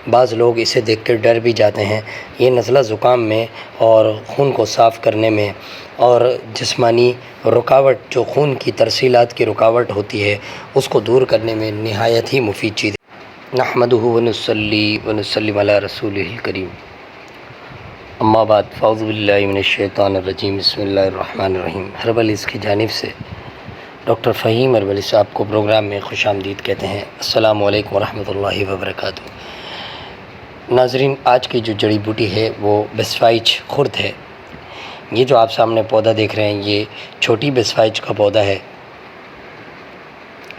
بعض لوگ اسے دیکھ کر ڈر بھی جاتے ہیں۔ یہ نزلہ زکام میں اور خون کو صاف کرنے میں اور جسمانی رکاوٹ جو خون کی ترسیلات کی رکاوٹ ہوتی ہے اس کو دور کرنے میں نہایت ہی مفید چیز ہے۔ نحمدہ ونصلی ونسلم علی رسولہ الکریم، اما بعد، فاعوذ باللہ من الشیطان الرجیم، بسم اللہ الرحمن الرحیم۔ ہربلز کی جانب سے ڈاکٹر فہیم ہربلی صاحب کو پروگرام میں خوش آمدید کہتے ہیں۔ السلام علیکم ورحمۃ اللہ وبرکاتہ۔ ناظرین، آج کی جو جڑی بوٹی ہے وہ بسفائچ خرد ہے۔ یہ جو آپ سامنے پودا دیکھ رہے ہیں یہ چھوٹی بسفائچ کا پودا ہے۔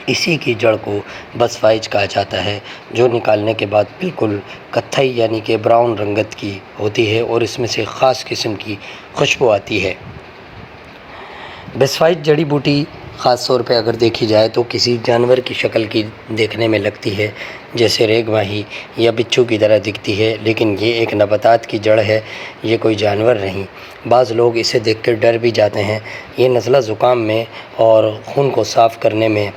اسی کی جڑ کو بسفائچ کہا جاتا ہے، جو نکالنے کے بعد بالکل کتھئی یعنی کہ براؤن رنگت کی ہوتی ہے اور اس میں سے خاص قسم کی خوشبو آتی ہے۔ بسفائچ جڑی بوٹی خاص طور پہ اگر دیکھی جائے تو کسی جانور کی شکل کی دیکھنے میں لگتی ہے، جیسے ریگ ماہی یا بچھو کی طرح دکھتی ہے، لیکن یہ ایک نباتات کی جڑ ہے، یہ کوئی جانور نہیں۔ بعض لوگ اسے دیکھ کر ڈر بھی جاتے ہیں۔ یہ نزلہ زکام میں اور خون کو صاف کرنے میں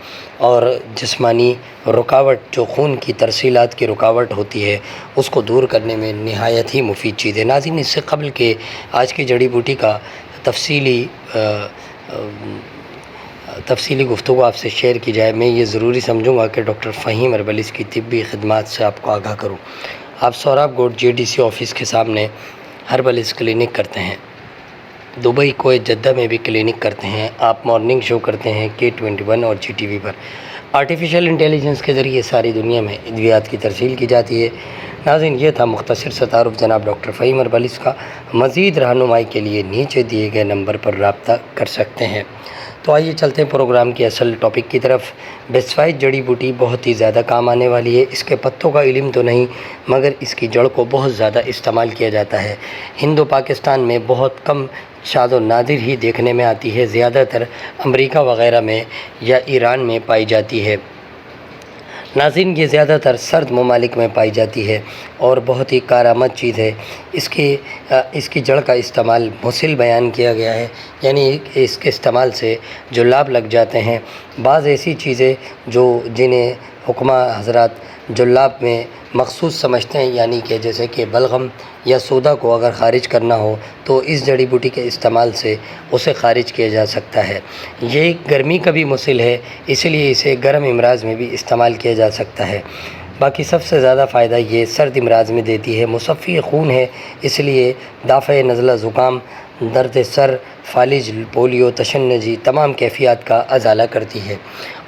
اور جسمانی رکاوٹ جو خون کی ترسیلات کی رکاوٹ ہوتی ہے اس کو دور کرنے میں نہایت ہی مفید چیز ہے۔ ناظرین، اس سے قبل کہ آج کی جڑی بوٹی کا تفصیلی گفتگو آپ سے شیئر کی جائے، میں یہ ضروری سمجھوں گا کہ ڈاکٹر فہیم ہربلی کی طبی خدمات سے آپ کو آگاہ کروں۔ آپ سوراب گوٹ JDC آفس کے سامنے ہربلز کلینک کرتے ہیں، دبئی کویت جدہ میں بھی کلینک کرتے ہیں۔ آپ مارننگ شو کرتے ہیں K21 اور GTV پر۔ آرٹیفیشل انٹیلیجنس کے ذریعے ساری دنیا میں ادویات کی ترسیل کی جاتی ہے۔ ناظرین، یہ تھا مختصر سا تعارف جناب ڈاکٹر فہیم ہربلی کا۔ مزید رہنمائی کے لیے نیچے دیے گئے نمبر پر رابطہ کر سکتے ہیں۔ تو آئیے چلتے ہیں پروگرام کے اصل ٹاپک کی طرف۔ بسفائچ جڑی بوٹی بہت ہی زیادہ کام آنے والی ہے۔ اس کے پتوں کا علم تو نہیں، مگر اس کی جڑ کو بہت زیادہ استعمال کیا جاتا ہے۔ ہند و پاکستان میں بہت کم شاذ و نادر ہی دیکھنے میں آتی ہے، زیادہ تر امریکہ وغیرہ میں یا ایران میں پائی جاتی ہے۔ ناظرین، یہ زیادہ تر سرد ممالک میں پائی جاتی ہے اور بہت ہی کارآمد چیز ہے۔ اس کی جڑ کا استعمال مسل بیان کیا گیا ہے، یعنی اس کے استعمال سے جو لاب لگ جاتے ہیں۔ بعض ایسی چیزیں جنہیں حکمہ حضرات جلاب میں مخصوص سمجھتے ہیں، یعنی کہ جیسے کہ بلغم یا سودا کو اگر خارج کرنا ہو تو اس جڑی بوٹی کے استعمال سے اسے خارج کیا جا سکتا ہے۔ یہ گرمی کا بھی مسل ہے، اس لیے اسے گرم امراض میں بھی استعمال کیا جا سکتا ہے۔ باقی سب سے زیادہ فائدہ یہ سرد امراض میں دیتی ہے۔ مصفی خون ہے، اس لیے دافع نزلہ زکام، درد سر، فالج، پولیو، تشنجی تمام کیفیات کا ازالہ کرتی ہے۔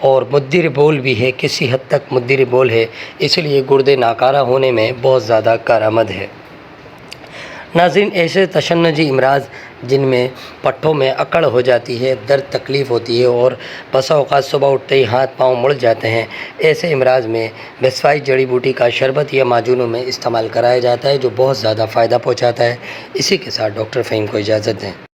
اور مدر بول بھی ہے، کسی حد تک مدر بول ہے، اس لیے گردے ناکارہ ہونے میں بہت زیادہ کارآمد ہے۔ ناظرین، ایسے تشنجی امراض جن میں پٹھوں میں اکڑ ہو جاتی ہے، درد تکلیف ہوتی ہے اور بسا اوقات صبح اٹھتے ہی ہاتھ پاؤں مڑ جاتے ہیں، ایسے امراض میں بسفائچ جڑی بوٹی کا شربت یا معجونوں میں استعمال کرایا جاتا ہے، جو بہت زیادہ فائدہ پہنچاتا ہے۔ اسی کے ساتھ ڈاکٹر فہیم کو اجازت دیں۔